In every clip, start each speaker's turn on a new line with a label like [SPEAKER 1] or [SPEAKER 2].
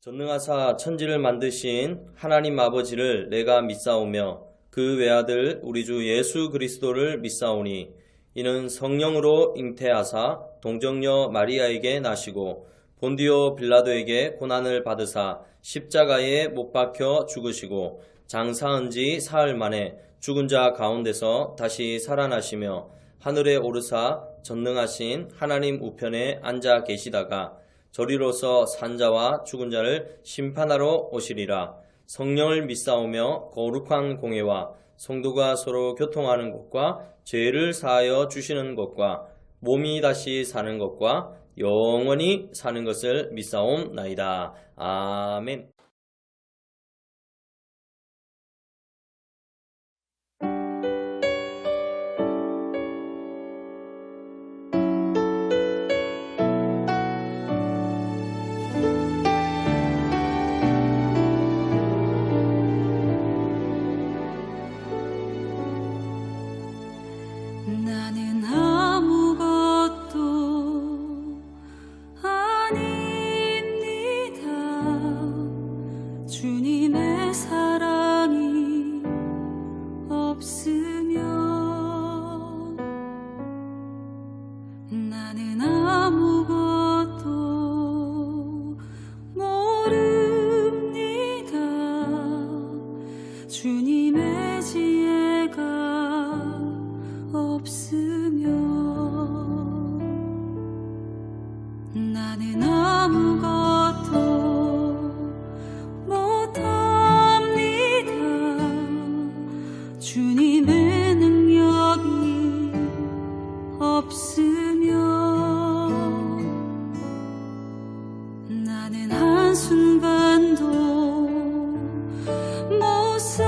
[SPEAKER 1] 전능하사 천지를 만드신 하나님 아버지를 내가 믿사오며 그 외아들 우리 주 예수 그리스도를 믿사오니 이는 성령으로 잉태하사 동정녀 마리아에게 나시고 본디오 빌라도에게 고난을 받으사 십자가에 못 박혀 죽으시고 장사한 지 사흘 만에 죽은 자 가운데서 다시 살아나시며 하늘에 오르사 전능하신 하나님 우편에 앉아 계시다가 저리로서 산자와 죽은 자를 심판하러 오시리라. 성령을 믿사오며 거룩한 공회와 성도가 서로 교통하는 것과 죄를 사하여 주시는 것과 몸이 다시 사는 것과 영원히 사는 것을 믿사옵나이다. 아멘.
[SPEAKER 2] 나는 아무것도 아닙니다. 주님의 사랑이 없으면 나는 아무것도 모릅니다. 주님의 지혜가 없으면 나는 아무것도 못합니다. 주님의 능력이 없으면 나는 한순간도 못 삽니다.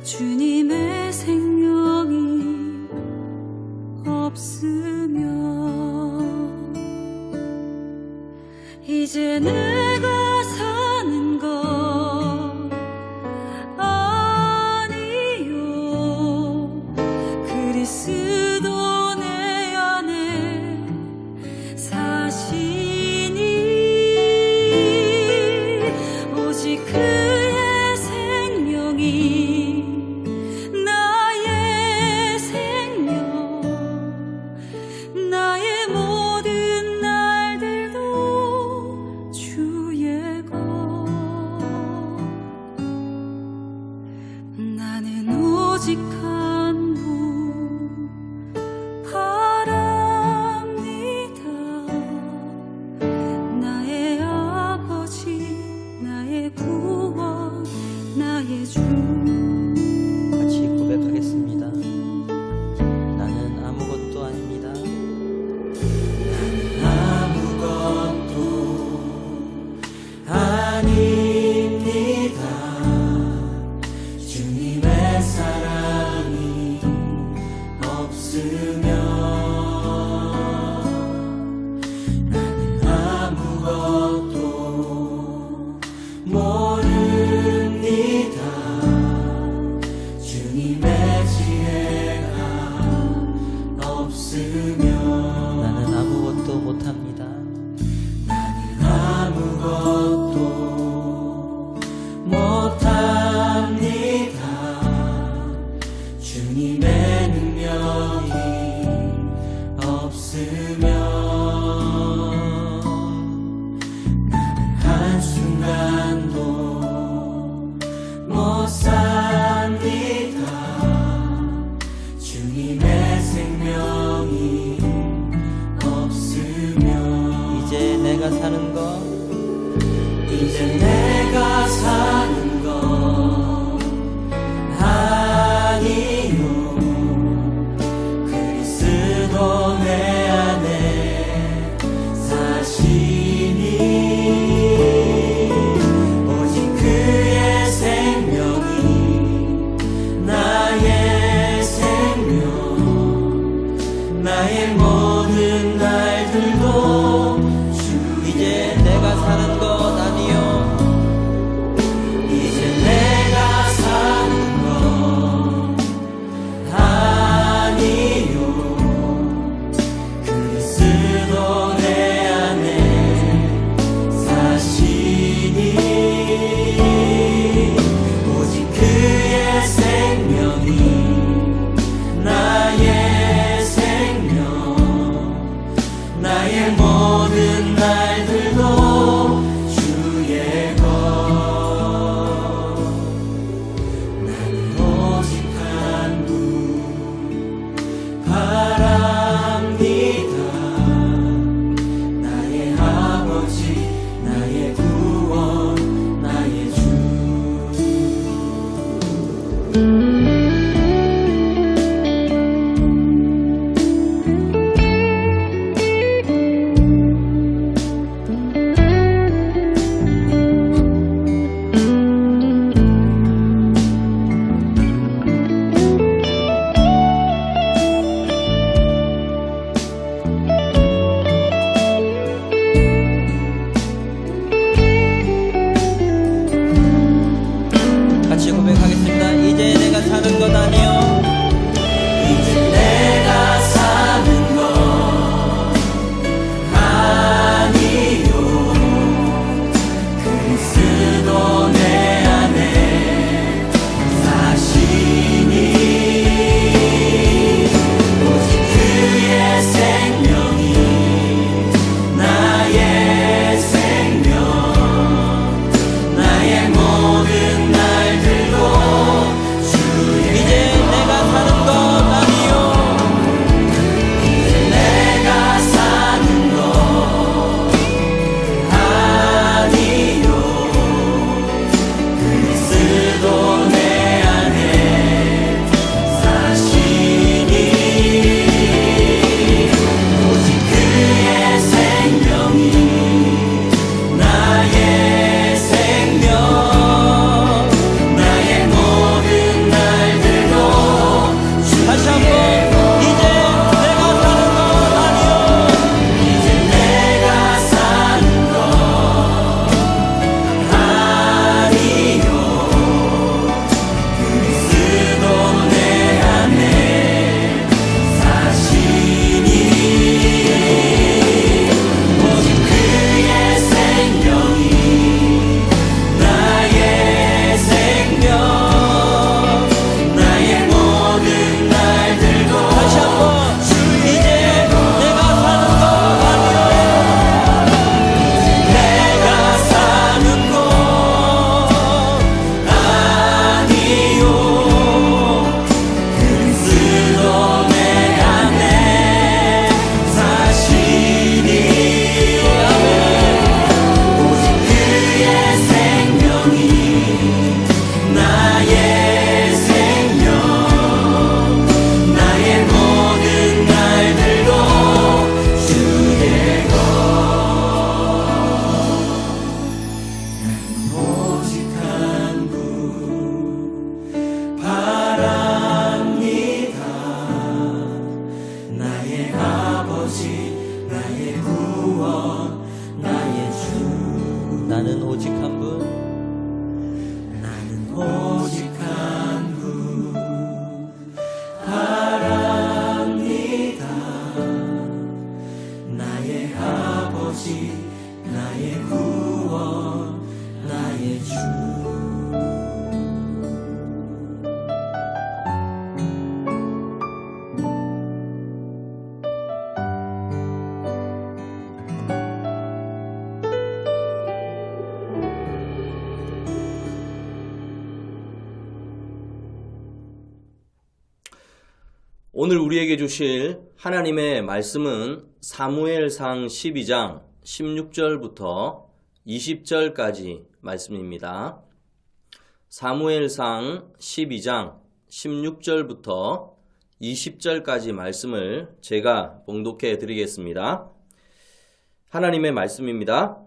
[SPEAKER 2] 주님의 생명이 없으면 이제 내가 사는 것 아니요. 그리스도 내 안에 사시니 오직 그의 생명이 나의 생명, 나의 모든 날들도 주의 것. 나는 오직 한 분 바랍니다. 나의 아버지, 나의 구원, 나의 주.
[SPEAKER 3] 같이 고백하겠습니다. 나는 아무것도 아닙니다.
[SPEAKER 4] 아무것도 아닙니다. 주님의 사랑이 없으면 나는 아무것도 모릅니다. 주님의 지혜가 없으면
[SPEAKER 3] 나는 아무것도 못합니다.
[SPEAKER 4] 아무것도 못합니다. 주님의 능력이 없으면 나는 한순간도 못 삽니다. 주님의 생명이 없으면
[SPEAKER 3] 이제 내가 사는 것
[SPEAKER 4] 이제 내가 사는 것 아니요. 그리스도 내 안에 사시니 오직 그의 생명이 나의 생명, 나의 모든 날들도
[SPEAKER 3] 이제 내가 사는 것 아니요.
[SPEAKER 4] 이제 내가 사는 것 아니요. 그리스도 내 안에
[SPEAKER 3] 나는 오직 한 분,
[SPEAKER 4] 나는 오직 한 분 바랍니다. 나의 아버지, 나의 구원, 나의 주.
[SPEAKER 1] 오늘 우리에게 주실 하나님의 말씀은 사무엘상 12장 16절부터 20절까지 말씀입니다. 사무엘상 12장 16절부터 20절까지 말씀을 제가 봉독해 드리겠습니다. 하나님의 말씀입니다.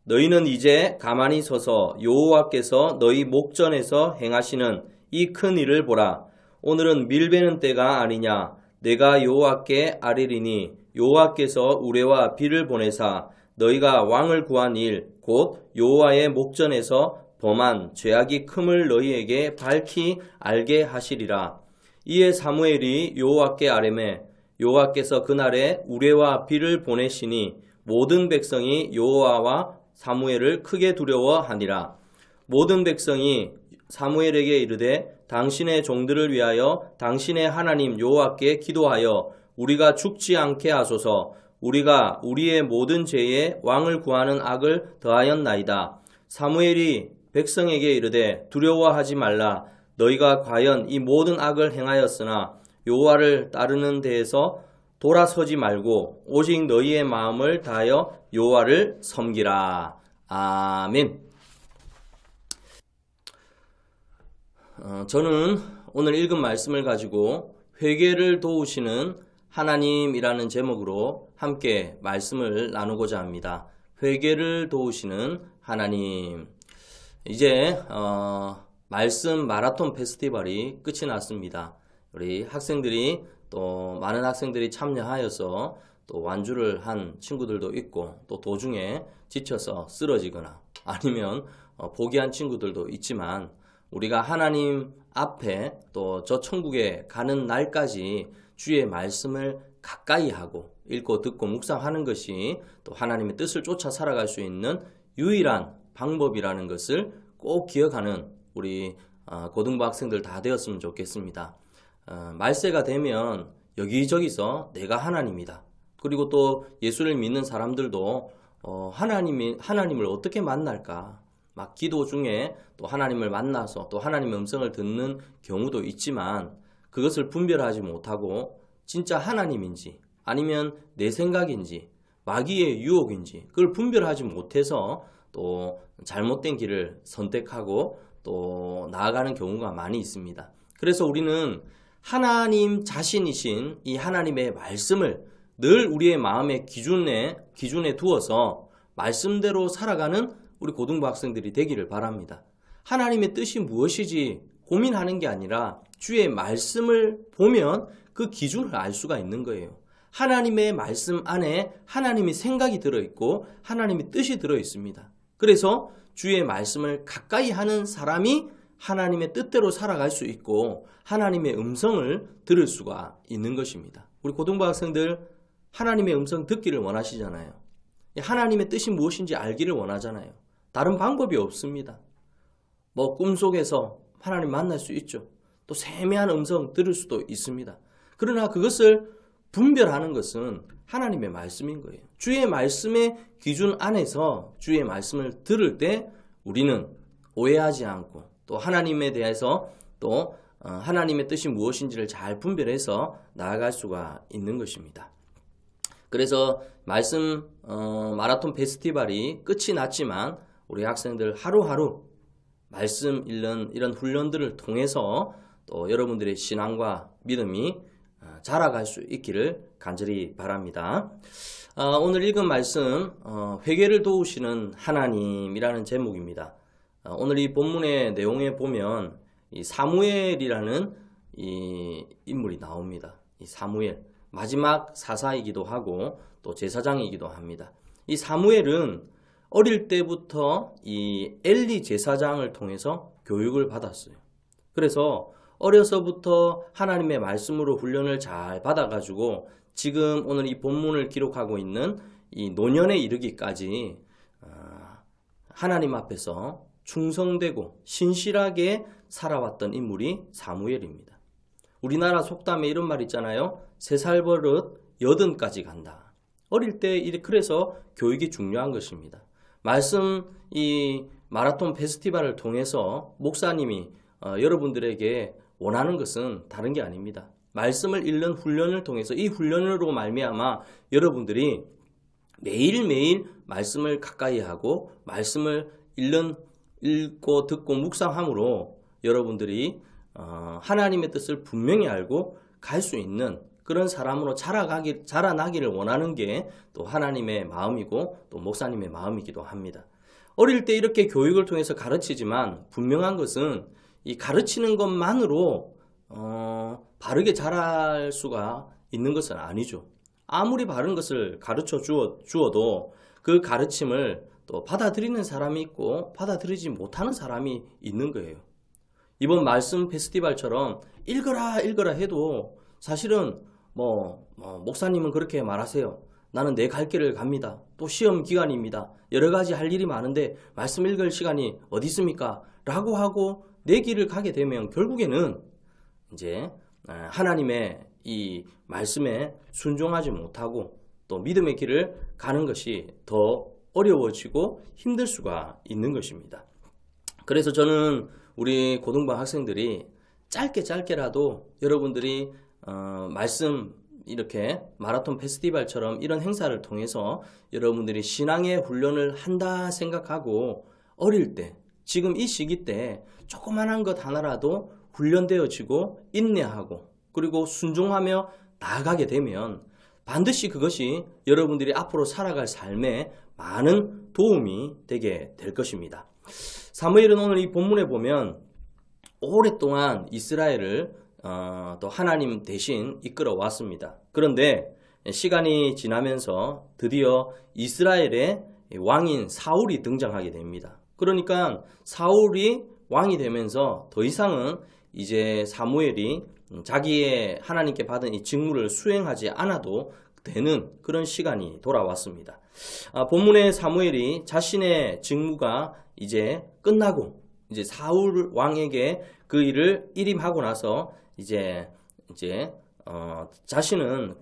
[SPEAKER 1] 너희는 이제 가만히 서서 여호와께서 너희 목전에서 행하시는 이 큰 일을 보라. 오늘은 밀베는 때가 아니냐. 내가 여호와께 아뢰리니 여호와께서 우레와 비를 보내사 너희가 왕을 구한 일 곧 여호와의 목전에서 범한 죄악이 큼을 너희에게 밝히 알게 하시리라. 이에 사무엘이 여호와께 아뢰매 여호와께서 그날에 우레와 비를 보내시니 모든 백성이 여호와와 사무엘을 크게 두려워하니라. 모든 백성이 사무엘에게 이르되 당신의 종들을 위하여 당신의 하나님 여호와께 기도하여 우리가 죽지 않게 하소서. 우리가 우리의 모든 죄에 왕을 구하는 악을 더하였나이다. 사무엘이 백성에게 이르되 두려워하지 말라. 너희가 과연 이 모든 악을 행하였으나 여호와를 따르는 데에서 돌아서지 말고 오직 너희의 마음을 다하여 여호와를 섬기라. 아멘. 저는 오늘 읽은 말씀을 가지고 회개를 도우시는 하나님이라는 제목으로 함께 말씀을 나누고자 합니다. 회개를 도우시는 하나님. 이제 말씀 마라톤 페스티벌이 끝이 났습니다. 우리 학생들이 또 많은 학생들이 참여하여서 또 완주를 한 친구들도 있고 또 도중에 지쳐서 쓰러지거나 아니면 포기한 친구들도 있지만 우리가 하나님 앞에 또 저 천국에 가는 날까지 주의 말씀을 가까이 하고 읽고 듣고 묵상하는 것이 또 하나님의 뜻을 쫓아 살아갈 수 있는 유일한 방법이라는 것을 꼭 기억하는 우리 고등부 학생들 다 되었으면 좋겠습니다. 말세가 되면 여기저기서 내가 하나님이다. 그리고 또 예수를 믿는 사람들도 하나님을 어떻게 만날까? 막 기도 중에 또 하나님을 만나서 또 하나님의 음성을 듣는 경우도 있지만 그것을 분별하지 못하고 진짜 하나님인지 아니면 내 생각인지 마귀의 유혹인지 그걸 분별하지 못해서 또 잘못된 길을 선택하고 또 나아가는 경우가 많이 있습니다. 그래서 우리는 하나님 자신이신 이 하나님의 말씀을 늘 우리의 마음의 기준에 두어서 말씀대로 살아가는 우리 고등부 학생들이 되기를 바랍니다. 하나님의 뜻이 무엇이지 고민하는 게 아니라 주의 말씀을 보면 그 기준을 알 수가 있는 거예요. 하나님의 말씀 안에 하나님의 생각이 들어있고 하나님의 뜻이 들어있습니다. 그래서 주의 말씀을 가까이 하는 사람이 하나님의 뜻대로 살아갈 수 있고 하나님의 음성을 들을 수가 있는 것입니다. 우리 고등부 학생들 하나님의 음성 듣기를 원하시잖아요. 하나님의 뜻이 무엇인지 알기를 원하잖아요. 다른 방법이 없습니다. 꿈속에서 하나님 만날 수 있죠. 또 세미한 음성 들을 수도 있습니다. 그러나 그것을 분별하는 것은 하나님의 말씀인 거예요. 주의 말씀의 기준 안에서 주의 말씀을 들을 때 우리는 오해하지 않고 또 하나님에 대해서 또 하나님의 뜻이 무엇인지를 잘 분별해서 나아갈 수가 있는 것입니다. 그래서 말씀 마라톤 페스티벌이 끝이 났지만 우리 학생들 하루하루 말씀 읽는 이런 훈련들을 통해서 또 여러분들의 신앙과 믿음이 자라갈 수 있기를 간절히 바랍니다. 오늘 읽은 말씀 회개를 도우시는 하나님이라는 제목입니다. 오늘 이 본문의 내용에 보면 이 사무엘이라는 이 인물이 나옵니다. 이 사무엘 마지막 사사이기도 하고 또 제사장이기도 합니다. 이 사무엘은 어릴 때부터 이 엘리 제사장을 통해서 교육을 받았어요. 그래서 어려서부터 하나님의 말씀으로 훈련을 잘 받아가지고 지금 오늘 이 본문을 기록하고 있는 이 노년에 이르기까지 하나님 앞에서 충성되고 신실하게 살아왔던 인물이 사무엘입니다. 우리나라 속담에 이런 말 있잖아요. 3살 버릇 80까지 간다. 어릴 때 그래서 교육이 중요한 것입니다. 말씀 이 마라톤 페스티벌을 통해서 목사님이 여러분들에게 원하는 것은 다른 게 아닙니다. 말씀을 읽는 훈련을 통해서 이 훈련으로 말미암아 여러분들이 매일매일 말씀을 가까이 하고 말씀을 읽고 듣고 묵상함으로 여러분들이 하나님의 뜻을 분명히 알고 갈 수 있는 그런 사람으로 자라나기를 원하는 게 또 하나님의 마음이고 또 목사님의 마음이기도 합니다. 어릴 때 이렇게 교육을 통해서 가르치지만 분명한 것은 이 가르치는 것만으로 바르게 자랄 수가 있는 것은 아니죠. 아무리 바른 것을 가르쳐 주어도 그 가르침을 또 받아들이는 사람이 있고 받아들이지 못하는 사람이 있는 거예요. 이번 말씀 페스티벌처럼 읽어라 해도 사실은 목사님은 그렇게 말하세요. 나는 내 갈 길을 갑니다. 또 시험 기간입니다. 여러 가지 할 일이 많은데 말씀 읽을 시간이 어디 있습니까? 라고 하고 내 길을 가게 되면 결국에는 이제 하나님의 이 말씀에 순종하지 못하고 또 믿음의 길을 가는 것이 더 어려워지고 힘들 수가 있는 것입니다. 그래서 저는 우리 고등부 학생들이 짧게라도 여러분들이 말씀 이렇게 마라톤 페스티벌처럼 이런 행사를 통해서 여러분들이 신앙의 훈련을 한다 생각하고 어릴 때 지금 이 시기 때 조그만한 것 하나라도 훈련되어지고 인내하고 그리고 순종하며 나아가게 되면 반드시 그것이 여러분들이 앞으로 살아갈 삶에 많은 도움이 되게 될 것입니다. 사무엘은 오늘 이 본문에 보면 오랫동안 이스라엘을 또 하나님 대신 이끌어 왔습니다. 그런데 시간이 지나면서 드디어 이스라엘의 왕인 사울이 등장하게 됩니다. 그러니까 사울이 왕이 되면서 더 이상은 이제 사무엘이 자기의 하나님께 받은 이 직무를 수행하지 않아도 되는 그런 시간이 돌아왔습니다. 본문의 사무엘이 자신의 직무가 이제 끝나고 이제 사울 왕에게 그 일을 일임하고 나서 이제 자신은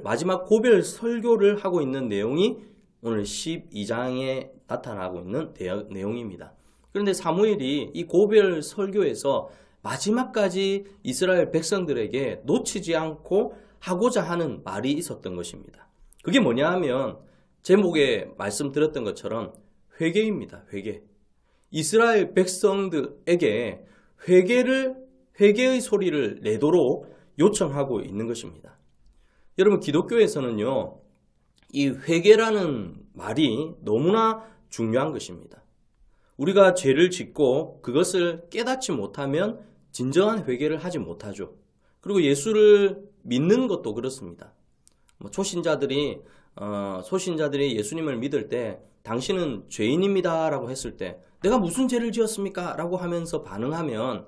[SPEAKER 1] 마지막 고별 설교를 하고 있는 내용이 오늘 12장에 나타나고 있는 내용입니다. 그런데 사무엘이 이 고별 설교에서 마지막까지 이스라엘 백성들에게 놓치지 않고 하고자 하는 말이 있었던 것입니다. 그게 뭐냐 하면 제목에 말씀드렸던 것처럼 회개입니다. 회개. 이스라엘 백성들에게 회개의 소리를 내도록 요청하고 있는 것입니다. 여러분 기독교에서는요, 이 회개라는 말이 너무나 중요한 것입니다. 우리가 죄를 짓고 그것을 깨닫지 못하면 진정한 회개를 하지 못하죠. 그리고 예수를 믿는 것도 그렇습니다. 초신자들이 예수님을 믿을 때 당신은 죄인입니다 라고 했을 때 내가 무슨 죄를 지었습니까? 라고 하면서 반응하면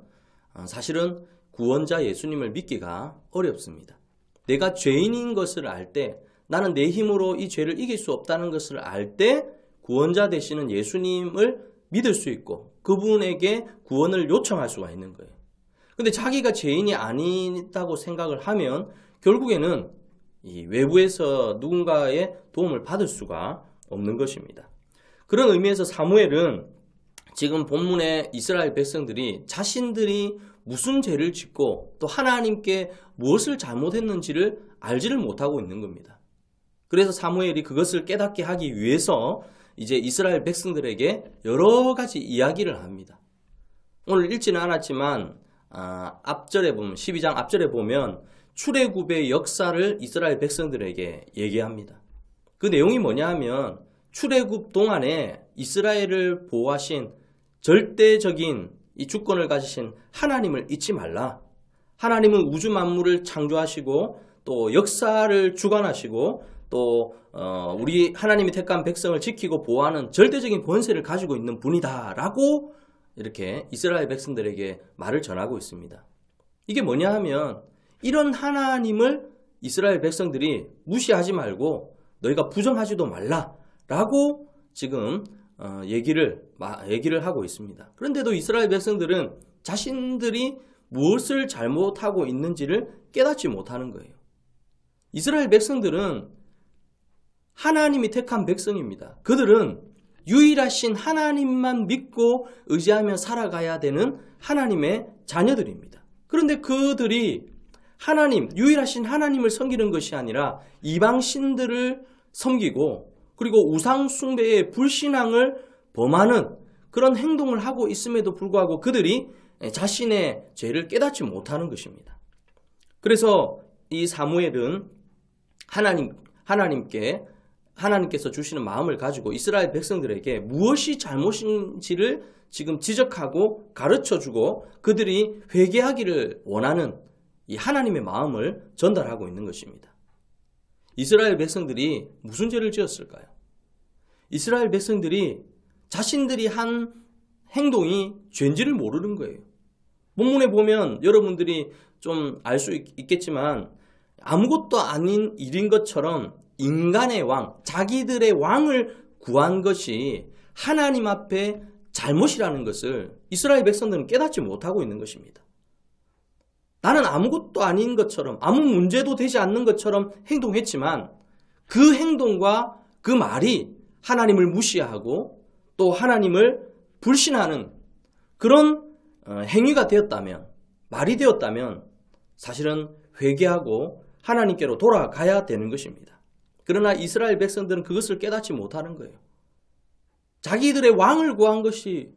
[SPEAKER 1] 사실은 구원자 예수님을 믿기가 어렵습니다. 내가 죄인인 것을 알 때 나는 내 힘으로 이 죄를 이길 수 없다는 것을 알 때 구원자 되시는 예수님을 믿을 수 있고 그분에게 구원을 요청할 수가 있는 거예요. 근데 자기가 죄인이 아니다고 생각을 하면 결국에는 이 외부에서 누군가의 도움을 받을 수가 없는 것입니다. 그런 의미에서 사무엘은 지금 본문의 이스라엘 백성들이 자신들이 무슨 죄를 짓고 또 하나님께 무엇을 잘못했는지를 알지를 못하고 있는 겁니다. 그래서 사무엘이 그것을 깨닫게 하기 위해서 이제 이스라엘 백성들에게 여러 가지 이야기를 합니다. 오늘 읽지는 않았지만 앞절에 보면 12장 앞절에 보면 출애굽의 역사를 이스라엘 백성들에게 얘기합니다. 그 내용이 뭐냐 하면 출애굽 동안에 이스라엘을 보호하신 절대적인 이 주권을 가지신 하나님을 잊지 말라. 하나님은 우주 만물을 창조하시고 또 역사를 주관하시고 또 우리 하나님이 택한 백성을 지키고 보호하는 절대적인 권세를 가지고 있는 분이다라고 이렇게 이스라엘 백성들에게 말을 전하고 있습니다. 이게 뭐냐 하면 이런 하나님을 이스라엘 백성들이 무시하지 말고 너희가 부정하지도 말라라고 지금 얘기를 하고 있습니다. 그런데도 이스라엘 백성들은 자신들이 무엇을 잘못하고 있는지를 깨닫지 못하는 거예요. 이스라엘 백성들은 하나님이 택한 백성입니다. 그들은 유일하신 하나님만 믿고 의지하며 살아가야 되는 하나님의 자녀들입니다. 그런데 그들이 유일하신 하나님을 섬기는 것이 아니라 이방신들을 섬기고 그리고 우상 숭배의 불신앙을 범하는 그런 행동을 하고 있음에도 불구하고 그들이 자신의 죄를 깨닫지 못하는 것입니다. 그래서 이 사무엘은 하나님께서 주시는 마음을 가지고 이스라엘 백성들에게 무엇이 잘못인지를 지금 지적하고 가르쳐주고 그들이 회개하기를 원하는 이 하나님의 마음을 전달하고 있는 것입니다. 이스라엘 백성들이 무슨 죄를 지었을까요? 이스라엘 백성들이 자신들이 한 행동이 죄인지를 모르는 거예요. 본문에 보면 여러분들이 좀 알 수 있겠지만 아무것도 아닌 일인 것처럼 인간의 왕, 자기들의 왕을 구한 것이 하나님 앞에 잘못이라는 것을 이스라엘 백성들은 깨닫지 못하고 있는 것입니다. 나는 아무것도 아닌 것처럼 아무 문제도 되지 않는 것처럼 행동했지만 그 행동과 그 말이 하나님을 무시하고 또 하나님을 불신하는 그런 행위가 되었다면, 말이 되었다면 사실은 회개하고 하나님께로 돌아가야 되는 것입니다. 그러나 이스라엘 백성들은 그것을 깨닫지 못하는 거예요. 자기들의 왕을 구한 것이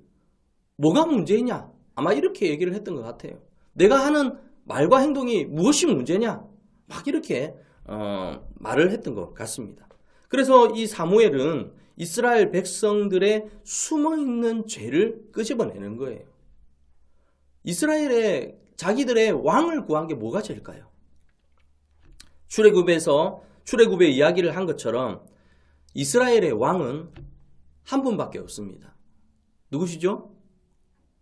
[SPEAKER 1] 뭐가 문제냐? 아마 이렇게 얘기를 했던 것 같아요. 내가 하는 말과 행동이 무엇이 문제냐? 막 이렇게 말을 했던 것 같습니다. 그래서 이 사무엘은 이스라엘 백성들의 숨어있는 죄를 끄집어내는 거예요. 이스라엘의 자기들의 왕을 구한 게 뭐가 죄일까요? 출애굽의 이야기를 한 것처럼 이스라엘의 왕은 한 분밖에 없습니다. 누구시죠?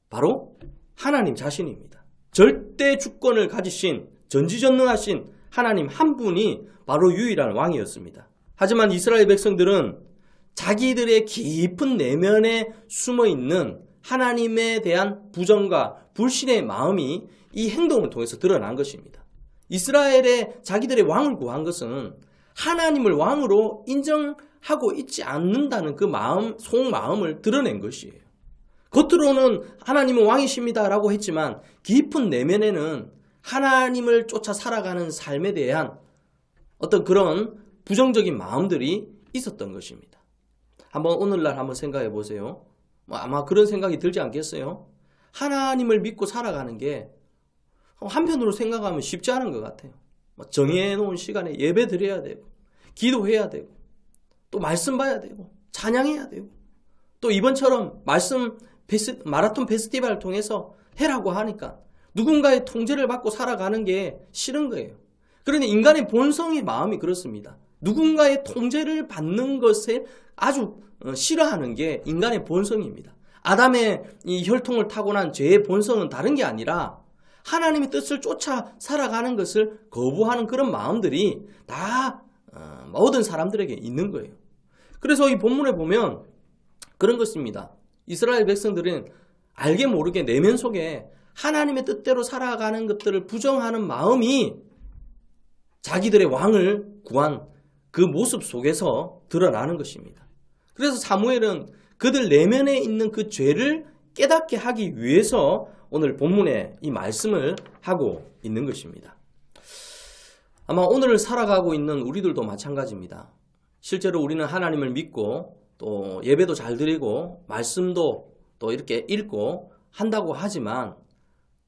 [SPEAKER 1] 바로 하나님 자신입니다. 절대 주권을 가지신 전지전능하신 하나님 한 분이 바로 유일한 왕이었습니다. 하지만 이스라엘 백성들은 자기들의 깊은 내면에 숨어있는 하나님에 대한 부정과 불신의 마음이 이 행동을 통해서 드러난 것입니다. 이스라엘의 자기들의 왕을 구한 것은 하나님을 왕으로 인정하고 있지 않는다는 그 속마음을 드러낸 것이에요. 겉으로는 하나님은 왕이십니다 라고 했지만 깊은 내면에는 하나님을 쫓아 살아가는 삶에 대한 어떤 그런 부정적인 마음들이 있었던 것입니다. 오늘날 한번 생각해 보세요. 아마 그런 생각이 들지 않겠어요? 하나님을 믿고 살아가는 게 한편으로 생각하면 쉽지 않은 것 같아요. 정해놓은 시간에 예배 드려야 되고 기도해야 되고 또 말씀 봐야 되고 찬양해야 되고 또 이번처럼 마라톤 페스티벌을 통해서 해라고 하니까 누군가의 통제를 받고 살아가는 게 싫은 거예요. 그런데 인간의 본성의 마음이 그렇습니다. 누군가의 통제를 받는 것에 아주 싫어하는 게 인간의 본성입니다. 아담의 이 혈통을 타고난 죄의 본성은 다른 게 아니라 하나님의 뜻을 쫓아 살아가는 것을 거부하는 그런 마음들이 다 모든 사람들에게 있는 거예요. 그래서 이 본문에 보면 그런 것입니다. 이스라엘 백성들은 알게 모르게 내면 속에 하나님의 뜻대로 살아가는 것들을 부정하는 마음이 자기들의 왕을 구한 그 모습 속에서 드러나는 것입니다. 그래서 사무엘은 그들 내면에 있는 그 죄를 깨닫게 하기 위해서 오늘 본문에 이 말씀을 하고 있는 것입니다. 아마 오늘 살아가고 있는 우리들도 마찬가지입니다. 실제로 우리는 하나님을 믿고 또 예배도 잘 드리고 말씀도 또 이렇게 읽고 한다고 하지만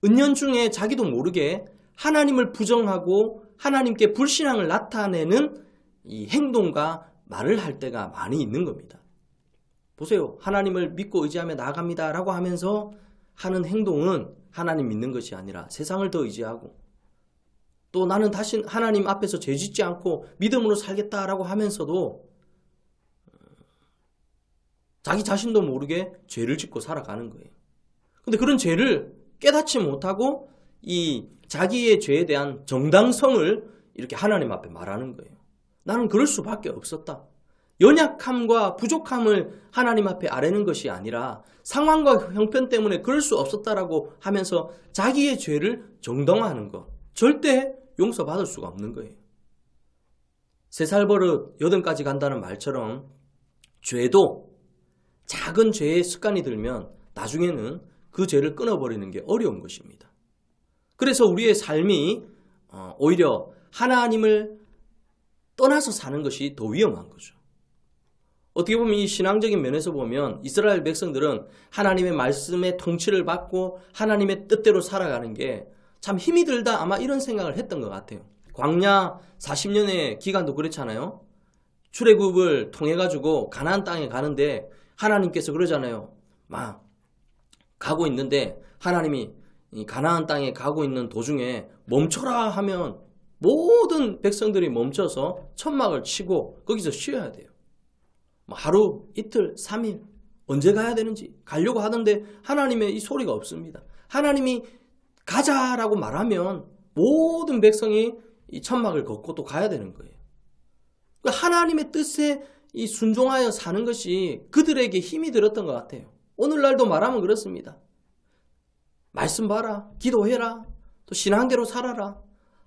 [SPEAKER 1] 은연중에 자기도 모르게 하나님을 부정하고 하나님께 불신앙을 나타내는 이 행동과 말을 할 때가 많이 있는 겁니다. 보세요. 하나님을 믿고 의지하며 나아갑니다 라고 하면서 하는 행동은 하나님 믿는 것이 아니라 세상을 더 의지하고 또 나는 다시 하나님 앞에서 죄짓지 않고 믿음으로 살겠다라고 하면서도 자기 자신도 모르게 죄를 짓고 살아가는 거예요. 근데 그런 죄를 깨닫지 못하고 이 자기의 죄에 대한 정당성을 이렇게 하나님 앞에 말하는 거예요. 나는 그럴 수밖에 없었다. 연약함과 부족함을 하나님 앞에 아뢰는 것이 아니라 상황과 형편 때문에 그럴 수 없었다라고 하면서 자기의 죄를 정당화하는 것. 절대 용서받을 수가 없는 거예요. 3살 버릇 8가지 간다는 말처럼 죄도 작은 죄의 습관이 들면 나중에는 그 죄를 끊어버리는 게 어려운 것입니다. 그래서 우리의 삶이 오히려 하나님을 떠나서 사는 것이 더 위험한 거죠. 어떻게 보면 이 신앙적인 면에서 보면 이스라엘 백성들은 하나님의 말씀의 통치를 받고 하나님의 뜻대로 살아가는 게 참 힘이 들다 아마 이런 생각을 했던 것 같아요. 광야 40년의 기간도 그렇잖아요. 출애굽을 통해 가지고 가나안 땅에 가는데 하나님께서 그러잖아요. 막 가고 있는데 하나님이 이 가나안 땅에 가고 있는 도중에 멈춰라 하면 모든 백성들이 멈춰서 천막을 치고 거기서 쉬어야 돼요. 하루, 이틀, 3일 언제 가야 되는지 가려고 하던데 하나님의 이 소리가 없습니다. 하나님이 가자라고 말하면 모든 백성이 이 천막을 걷고 또 가야 되는 거예요. 그러니까 하나님의 뜻에 이 순종하여 사는 것이 그들에게 힘이 들었던 것 같아요. 오늘날도 말하면 그렇습니다. 말씀 봐라, 기도해라, 또 신앙대로 살아라.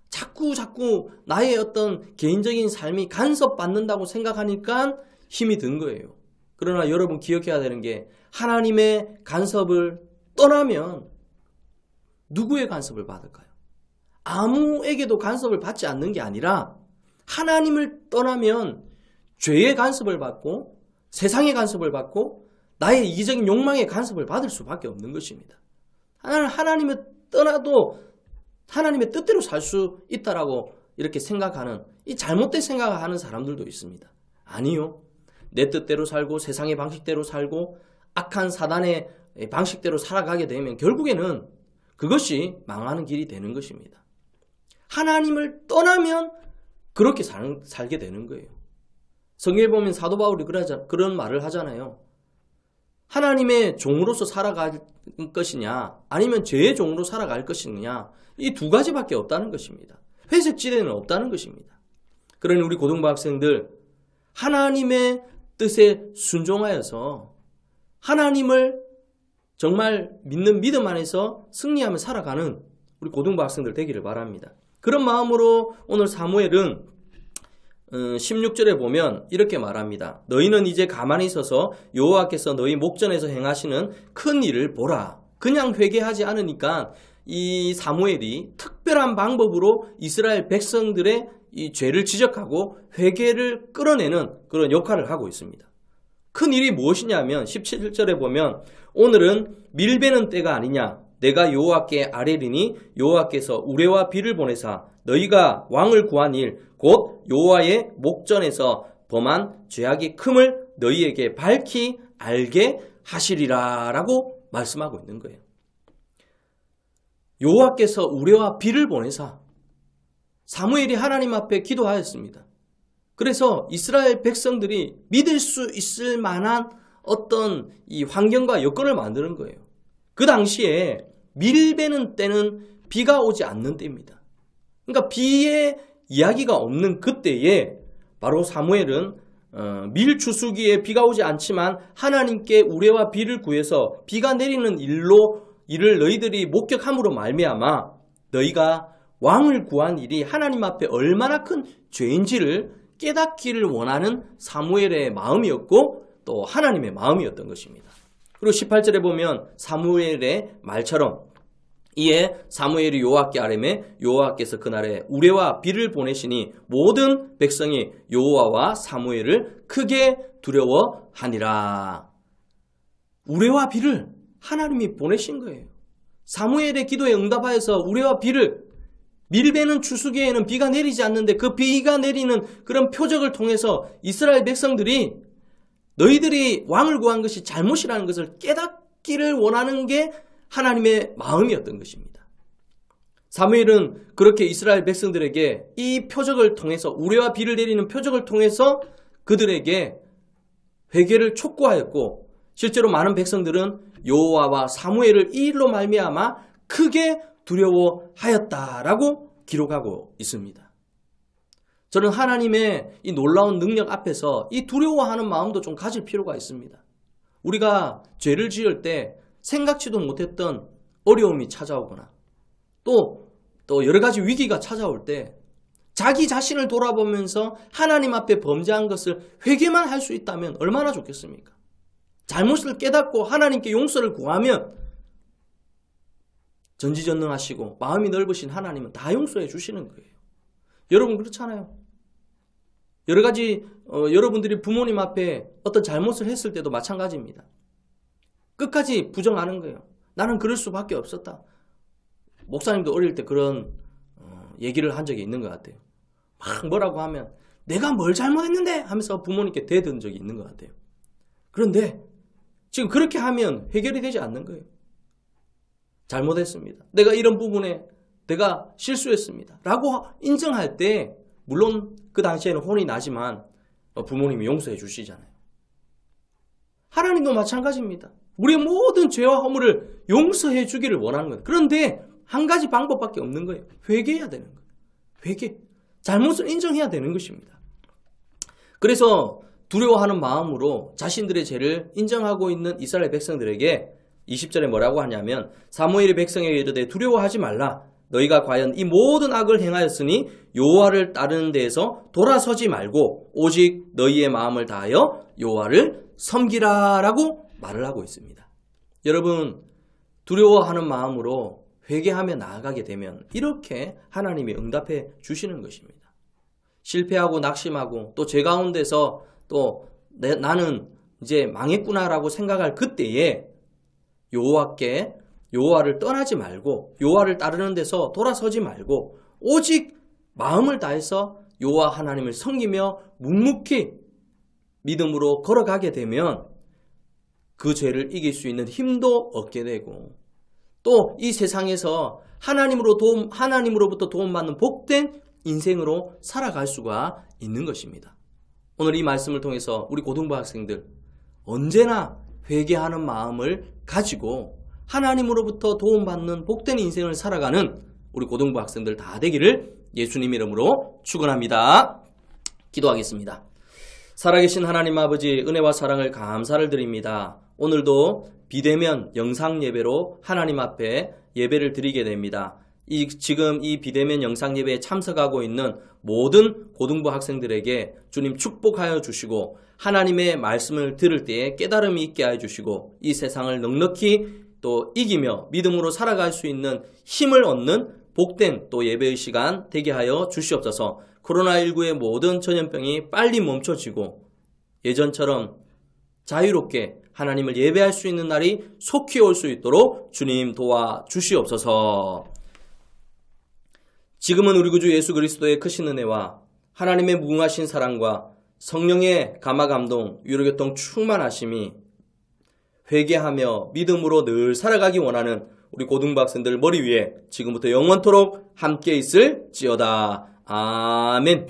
[SPEAKER 1] 자꾸 나의 어떤 개인적인 삶이 간섭받는다고 생각하니까 힘이 든 거예요. 그러나 여러분 기억해야 되는 게 하나님의 간섭을 떠나면 누구의 간섭을 받을까요? 아무에게도 간섭을 받지 않는 게 아니라 하나님을 떠나면 죄의 간섭을 받고 세상의 간섭을 받고 나의 이기적인 욕망의 간섭을 받을 수밖에 없는 것입니다. 하나님을 떠나도 하나님의 뜻대로 살 수 있다라고 이렇게 생각하는 이 잘못된 생각을 하는 사람들도 있습니다. 아니요. 내 뜻대로 살고 세상의 방식대로 살고 악한 사단의 방식대로 살아가게 되면 결국에는 그것이 망하는 길이 되는 것입니다. 하나님을 떠나면 그렇게 살게 되는 거예요. 성경에 보면 사도 바울이 그런 말을 하잖아요. 하나님의 종으로서 살아갈 것이냐 아니면 죄의 종으로 살아갈 것이냐 이 두 가지밖에 없다는 것입니다. 회색지대는 없다는 것입니다. 그러니 우리 고등부 학생들 하나님의 뜻에 순종하여서 하나님을 정말 믿는 믿음 안에서 승리하며 살아가는 우리 고등부 학생들 되기를 바랍니다. 그런 마음으로 오늘 사무엘은 16절에 보면 이렇게 말합니다. 너희는 이제 가만히 있어서 여호와께서 너희 목전에서 행하시는 큰 일을 보라. 그냥 회개하지 않으니까 이 사무엘이 특별한 방법으로 이스라엘 백성들의 이 죄를 지적하고 회개를 끌어내는 그런 역할을 하고 있습니다. 큰 일이 무엇이냐면 17절에 보면 오늘은 밀베는 때가 아니냐 내가 여호와께 아뢰리니 여호와께서 우레와 비를 보내사 너희가 왕을 구한 일 곧 여호와의 목전에서 범한 죄악이 큼을 너희에게 밝히 알게 하시리라 라고 말씀하고 있는 거예요. 여호와께서 우레와 비를 보내사 사무엘이 하나님 앞에 기도하였습니다. 그래서 이스라엘 백성들이 믿을 수 있을 만한 어떤 이 환경과 여건을 만드는 거예요. 그 당시에 밀베는 때는 비가 오지 않는 때입니다. 그러니까 비의 이야기가 없는 그때에 바로 사무엘은 밀 추수기에 비가 오지 않지만 하나님께 우레와 비를 구해서 비가 내리는 일을 너희들이 목격함으로 말미암아 너희가 왕을 구한 일이 하나님 앞에 얼마나 큰 죄인지를 깨닫기를 원하는 사무엘의 마음이었고 또 하나님의 마음이었던 것입니다. 그리고 18절에 보면 사무엘의 말처럼 이에 사무엘이 여호와께 아뢰매 여호와께서 그날에 우레와 비를 보내시니 모든 백성이 여호와와 사무엘을 크게 두려워하니라. 우레와 비를 하나님이 보내신 거예요. 사무엘의 기도에 응답하여서 우레와 비를 밀베는 추수기에는 비가 내리지 않는데 그 비가 내리는 그런 표적을 통해서 이스라엘 백성들이 너희들이 왕을 구한 것이 잘못이라는 것을 깨닫기를 원하는 게 하나님의 마음이었던 것입니다. 사무엘은 그렇게 이스라엘 백성들에게 이 표적을 통해서, 우레와 비를 내리는 표적을 통해서 그들에게 회개를 촉구하였고, 실제로 많은 백성들은 여호와와 사무엘을 이 일로 말미암아 크게 두려워하였다라고 기록하고 있습니다. 저는 하나님의 이 놀라운 능력 앞에서 이 두려워하는 마음도 좀 가질 필요가 있습니다. 우리가 죄를 지을 때 생각지도 못했던 어려움이 찾아오거나 또 여러 가지 위기가 찾아올 때 자기 자신을 돌아보면서 하나님 앞에 범죄한 것을 회개만 할 수 있다면 얼마나 좋겠습니까? 잘못을 깨닫고 하나님께 용서를 구하면 전지전능하시고 마음이 넓으신 하나님은 다 용서해 주시는 거예요. 여러분 그렇잖아요. 여러 가지 여러분들이 부모님 앞에 어떤 잘못을 했을 때도 마찬가지입니다. 끝까지 부정하는 거예요. 나는 그럴 수밖에 없었다. 목사님도 어릴 때 그런 얘기를 한 적이 있는 것 같아요. 막 뭐라고 하면 내가 뭘 잘못했는데 하면서 부모님께 대든 적이 있는 것 같아요. 그런데 지금 그렇게 하면 해결이 되지 않는 거예요. 잘못했습니다. 내가 이런 부분에 내가 실수했습니다. 라고 인정할 때 물론 그 당시에는 혼이 나지만 부모님이 용서해 주시잖아요. 하나님도 마찬가지입니다. 우리의 모든 죄와 허물을 용서해 주기를 원하는 거예요. 그런데 한 가지 방법밖에 없는 거예요. 회개해야 되는 거예요. 회개. 잘못을 인정해야 되는 것입니다. 그래서 두려워하는 마음으로 자신들의 죄를 인정하고 있는 이스라엘 백성들에게 20절에 뭐라고 하냐면 사무엘이 백성에게 이르되 두려워하지 말라. 너희가 과연 이 모든 악을 행하였으니 여호와를 따르는 데에서 돌아서지 말고 오직 너희의 마음을 다하여 여호와를 섬기라라고 말을 하고 있습니다. 여러분 두려워하는 마음으로 회개하며 나아가게 되면 이렇게 하나님이 응답해 주시는 것입니다. 실패하고 낙심하고 또 죄 가운데서 또 나는 이제 망했구나라고 생각할 그때에 여호와를 떠나지 말고 여호와를 따르는 데서 돌아서지 말고 오직 마음을 다해서 여호와 하나님을 섬기며 묵묵히 믿음으로 걸어가게 되면 그 죄를 이길 수 있는 힘도 얻게 되고 또 이 세상에서 하나님으로부터 도움받는 복된 인생으로 살아갈 수가 있는 것입니다. 오늘 이 말씀을 통해서 우리 고등부 학생들 언제나 회개하는 마음을 가지고 하나님으로부터 도움받는 복된 인생을 살아가는 우리 고등부 학생들 다 되기를 예수님 이름으로 축원합니다. 기도하겠습니다. 살아계신 하나님 아버지 은혜와 사랑을 감사를 드립니다. 오늘도 비대면 영상 예배로 하나님 앞에 예배를 드리게 됩니다. 지금 이 비대면 영상 예배에 참석하고 있는 모든 고등부 학생들에게 주님 축복하여 주시고 하나님의 말씀을 들을 때에 깨달음이 있게 하여 주시고 이 세상을 넉넉히 또 이기며 믿음으로 살아갈 수 있는 힘을 얻는 복된 또 예배의 시간 되게 하여 주시옵소서. 코로나19의 모든 전염병이 빨리 멈춰지고 예전처럼 자유롭게 하나님을 예배할 수 있는 날이 속히 올 수 있도록 주님 도와주시옵소서. 지금은 우리 구주 예수 그리스도의 크신 은혜와 하나님의 무궁하신 사랑과 성령의 감화감동, 위로교통 충만하심이 회개하며 믿음으로 늘 살아가기 원하는 우리 고등부 학생들 머리 위에 지금부터 영원토록 함께 있을지어다. 아멘.